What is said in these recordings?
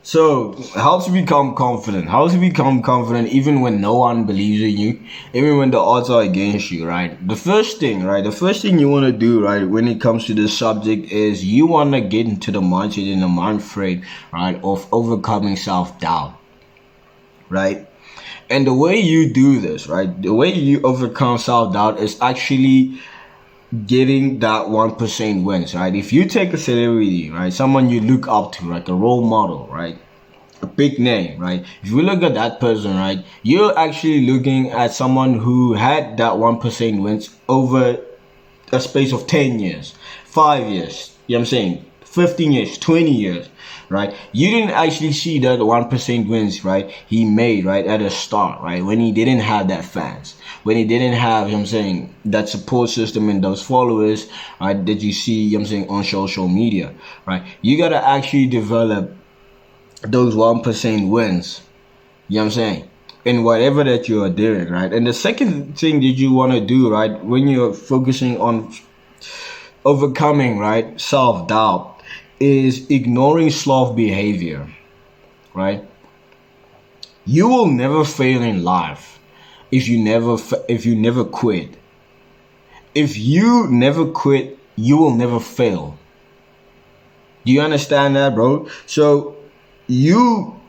So, how to become confident? How to become confident even when no one believes in you, even when the odds are against you, right? The first thing, right? The first thing you want to do, right, when it comes to this subject is you want to get into the mindset and the mind frame, right, of overcoming self-doubt, right? And the way you do this, right, the way you overcome self-doubt is actually getting that 1% wins, right? If you take a celebrity, right, someone you look up to, like a role model, right, a big name, right? If you look at that person, right, you're actually looking at someone who had that 1% wins over a space of 10 years, 5 years, you know what I'm saying? 15 years, 20 years, right? You didn't actually see that 1% wins, right? He made, right, at the start, right? When he didn't have that fans, when he didn't have, you know what I'm saying, that support system and those followers, right, that you see, you know what I'm saying, on social media, right? You gotta actually develop those 1% wins, you know what I'm saying, in whatever that you are doing, right? And the second thing that you want to do, right, when you're focusing on overcoming, right, self-doubt, is ignoring sloth behavior, right? You will never fail in life if you never quit. If you never quit, you will never fail. Do you understand that, bro? So you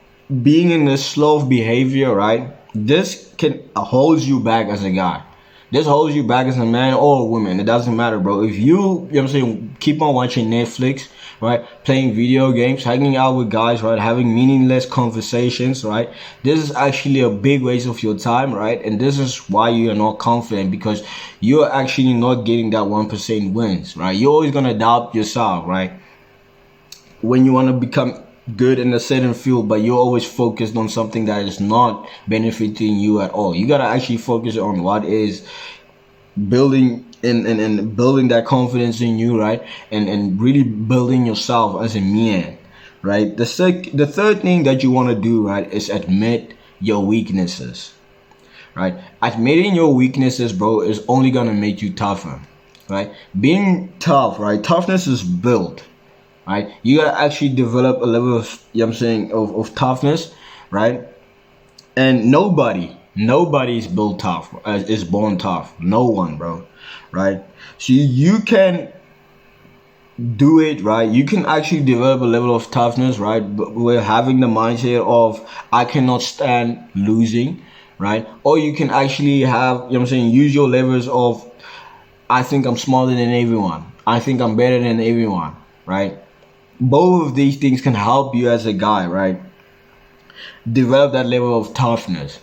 being in this sloth behavior, right, this can hold you back as a guy. This holds you back as a man or a woman. It doesn't matter, bro. If you know what I'm saying, keep on watching Netflix, right, playing video games, hanging out with guys, right, having meaningless conversations, right, this is actually a big waste of your time, right? And this is why you are not confident, because you're actually not getting that 1% wins, right? You're always gonna doubt yourself, right? When you want to become good in a certain field, but you're always focused on something that is not benefiting you at all. You gotta actually focus on what is building and building that confidence in you, right? And really building yourself as a man, right? The third thing that you want to do, right, is admit your weaknesses, right? Admitting your weaknesses, bro, is only gonna make you tougher, right? Being tough, right? Toughness is built, right? You gotta actually develop a level of, you know what I'm saying, of toughness, right? And nobody is built tough, is born tough. No one, bro, right? So you can do it, right? You can actually develop a level of toughness, right? But we're having the mindset of I cannot stand losing, right? Or you can actually have, you know what I'm saying, use your levels of I think I'm smarter than everyone. I think I'm better than everyone, right? Both of these things can help you as a guy, right, develop that level of toughness,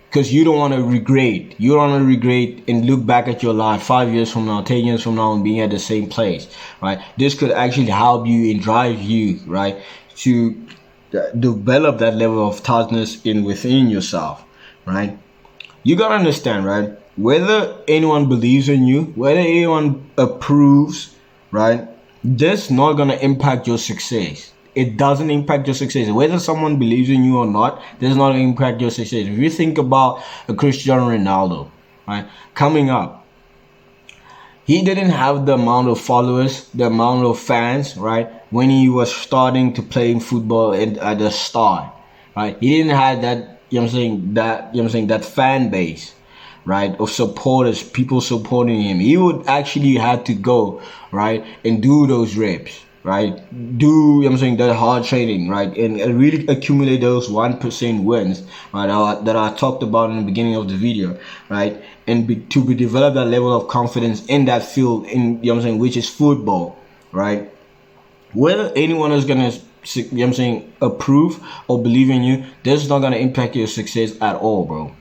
because you don't want to regret. You don't want to regret and look back at your life 5 years from now, 10 years from now, and being at the same place, right? This could actually help you and drive you, right, to develop that level of toughness in within yourself, right? You gotta understand, right, whether anyone believes in you, whether anyone approves, right, this not gonna impact your success. It doesn't impact your success. Whether someone believes in you or not, does not impact your success. If you think about a Cristiano Ronaldo, right, coming up, he didn't have the amount of followers, the amount of fans, right, when he was starting to play in football at the start, right? He didn't have that, you know what I'm saying, that fan base, right, of supporters, people supporting him. He would actually have to go, right, and do those reps, right, do, you know what I'm saying, that hard training, right, and really accumulate those 1% wins, right, that I talked about in the beginning of the video, right, and develop that level of confidence in that field, in, you know what I'm saying, which is football, right? Whether anyone is gonna, you know what I'm saying, approve or believe in you, this is not gonna impact your success at all, bro,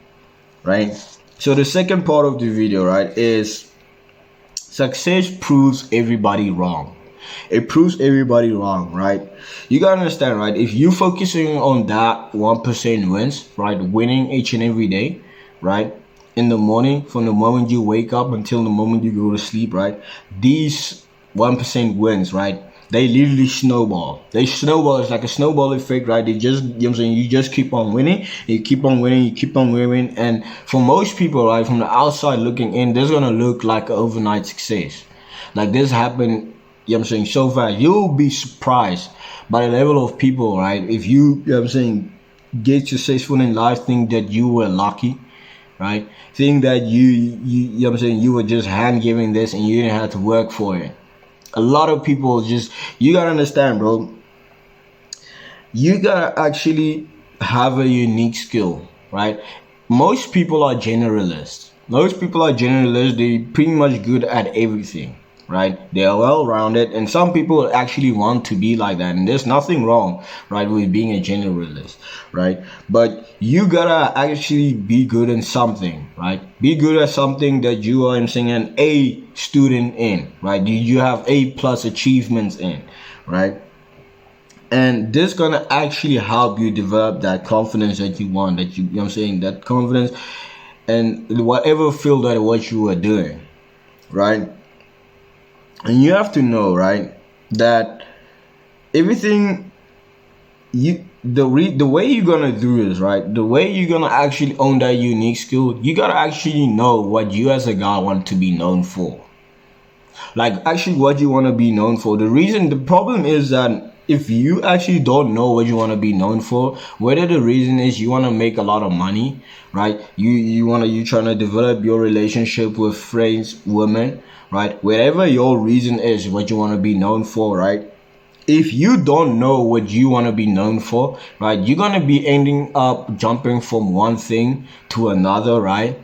right? So the second part of the video, right, is success proves everybody wrong. It proves everybody wrong, right? You gotta understand, right? If you focusing on that 1% wins, right, winning each and every day, right, in the morning, from the moment you wake up until the moment you go to sleep, right, these 1% wins, right, they literally snowball. They snowball. It's like a snowball effect, right? They just, you know what I'm saying, you just keep on winning, you keep on winning, you keep on winning. And for most people, right, from the outside looking in, this is gonna look like an overnight success. Like this happened, you know what I'm saying, so fast. You'll be surprised But a level of people, right? If you know what I'm saying, get successful in life, think that you were lucky, right? Think that you know what I'm saying, you were just hand giving this and you didn't have to work for it. A lot of people just, you gotta understand, bro. You gotta actually have a unique skill, right? Most people are generalists. Most people are generalists. They're pretty much good at everything, right? They are well rounded, and some people actually want to be like that. And there's nothing wrong, right, with being a generalist, right? But you gotta actually be good in something, right? Be good at something that you are, I'm saying, an A student in, right? You have A plus achievements in, right? And this gonna actually help you develop that confidence that you want, that you know what I'm saying, that confidence and whatever field that what you are doing, right? And you have to know, right, that everything the way you're gonna do this, right, the way you're gonna actually own that unique skill, you gotta actually know what you as a guy want to be known for. Like actually what you want to be known for. The problem is that if you actually don't know what you want to be known for, whether the reason is you want to make a lot of money, right, you trying to develop your relationship with friends, women, right, whatever your reason is what you want to be known for, right, if you don't know what you want to be known for, right, you're going to be ending up jumping from one thing to another, right,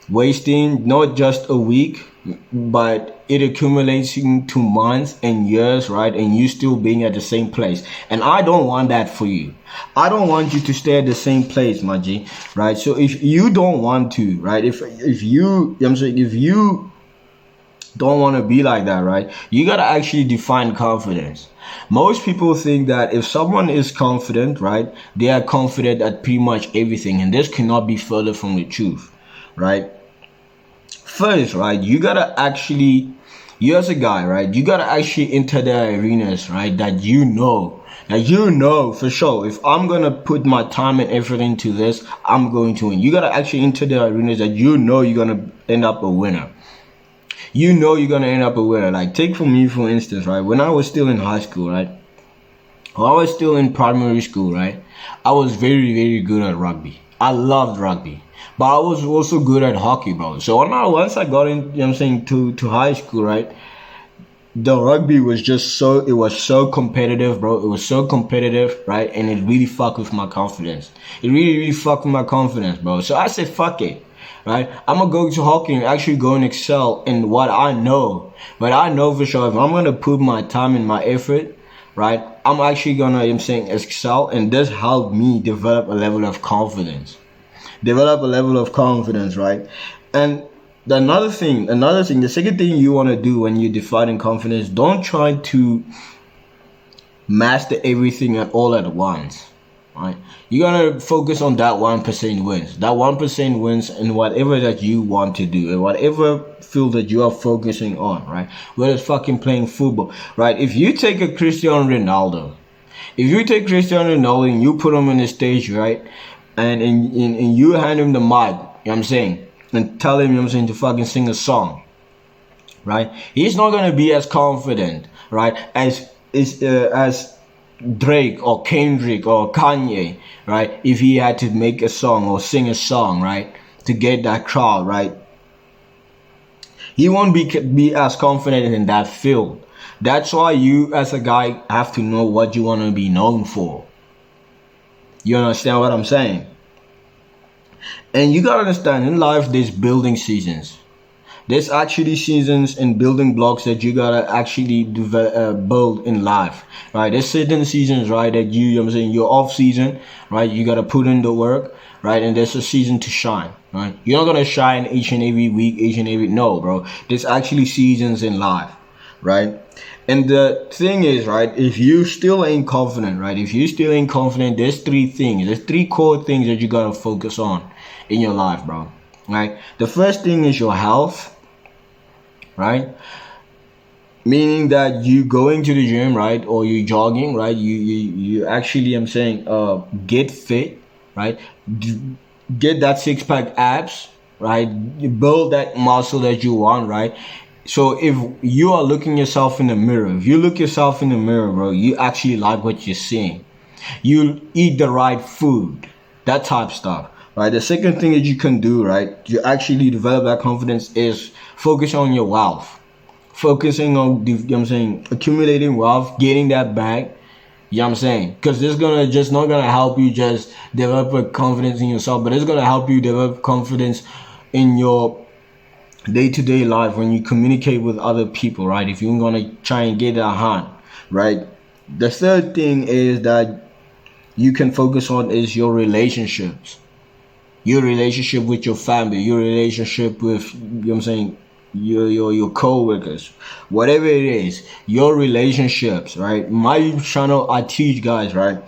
wasting not just a week, but it accumulates into months and years, right? And you still being at the same place. And I don't want that for you. I don't want you to stay at the same place, my G, right? So if you don't want to, right? If you, I'm saying, if you don't want to be like that, right, you gotta actually define confidence. Most people think that if someone is confident, right, they are confident at pretty much everything, and this cannot be further from the truth, right? First, right, you as a guy, right, you gotta actually enter the arenas, right, that you know for sure, if I'm gonna put my time and effort into this, I'm going to win. You gotta actually enter the arenas that you know you're gonna end up a winner. You know you're gonna end up a winner. Like take for me for instance, right, when I was still in high school, right, or I was still in primary school, right, I was very, very good at rugby. I loved rugby. But I was also good at hockey, bro. So once I got in, you know what I'm saying, to high school, right, the rugby was just it was so competitive, bro. It was so competitive, right? And it really fucked with my confidence. It really, really fucked with my confidence, bro. So I said, fuck it, right? I'm gonna go to hockey and actually go and excel in what I know. But I know for sure if I'm gonna put my time and my effort, right, I'm actually gonna, you know what I'm saying, excel. And this helped me develop a level of confidence. Right? And the second thing you want to do when you're defining confidence, don't try to master everything at all at once, right? You gotta focus on that 1% wins. That 1% wins in whatever that you want to do, in whatever field that you are focusing on, right? Whether it's fucking playing football, right? If you take a Cristiano Ronaldo, and you put him on the stage, right, and you hand him the mic, you know what I'm saying, and tell him, you know what I'm saying, to fucking sing a song, right? He's not gonna be as confident, right, as Drake or Kendrick or Kanye, right? If he had to make a song or sing a song, right, to get that crowd, right, he won't be as confident in that field. That's why you as a guy have to know what you want to be known for. You understand what I'm saying? And you gotta understand, in life there's building seasons. There's actually seasons and building blocks that you gotta actually build in life, right? There's certain seasons, right, that you know what I'm saying, you're off season, right? You gotta put in the work, right? And there's a season to shine, right? You're not gonna shine each and every week, no, bro. There's actually seasons in life, right? And the thing is, right, if you still ain't confident, there's three core things that you gotta focus on in your life, bro. Right? The first thing is your health, right? Meaning that you going to the gym, right, or you jogging, right? You actually, I'm saying, get fit, right? Get that 6-pack abs, right? You build that muscle that you want, right? So if you are looking yourself in the mirror, if you look yourself in the mirror, bro, you actually like what you're seeing. You eat the right food, that type of stuff, right? The second thing that you can do, right, to actually develop that confidence is focus on your wealth. Focusing on, you know what I'm saying, accumulating wealth, getting that bag, you know what I'm saying? Because this gonna just not gonna help you just develop a confidence in yourself, but it's gonna help you develop confidence in your day-to-day life when you communicate with other people, right? If you're gonna try and get that hand, right? The third thing is that you can focus on is your relationships. Your relationship with your family, your relationship with, you know what I'm saying, your co-workers, whatever it is, your relationships, right? My YouTube channel, I teach guys, right,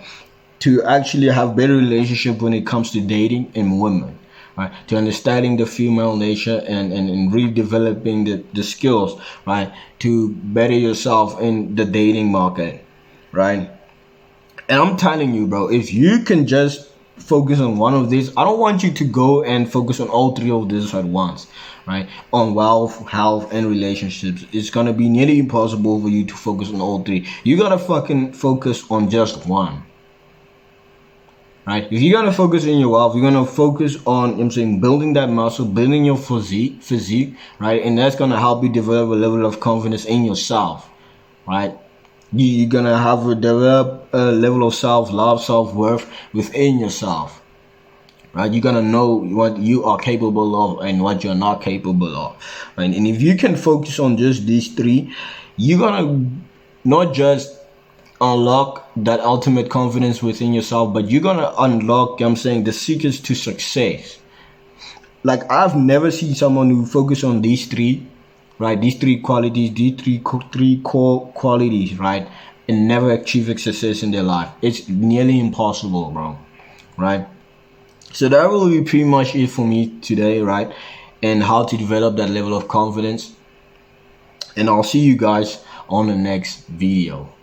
to actually have better relationship when it comes to dating and women, right? To understanding the female nature and really developing the skills, right? To better yourself in the dating market, right? And I'm telling you, bro, if you can just focus on one of these, I don't want you to go and focus on all three of these at once, right? On wealth, health, and relationships. It's gonna be nearly impossible for you to focus on all three. You gotta fucking focus on just one. Right? If you're gonna focus on your wealth, you're gonna focus on, you know what I'm saying, building that muscle, building your physique, right? And that's gonna help you develop a level of confidence in yourself, right? You're gonna have a develop a level of self-love, self-worth within yourself, right? You're gonna know what you are capable of and what you're not capable of, right? And if you can focus on just these three, you're gonna not just unlock that ultimate confidence within yourself, but you're gonna unlock, you know what I'm saying, the secrets to success. Like, I've never seen someone who focus on these three, right? These three qualities, these three core qualities, right? And never achieve success in their life. It's nearly impossible, bro, right? So that will be pretty much it for me today, right? And how to develop that level of confidence. And I'll see you guys on the next video.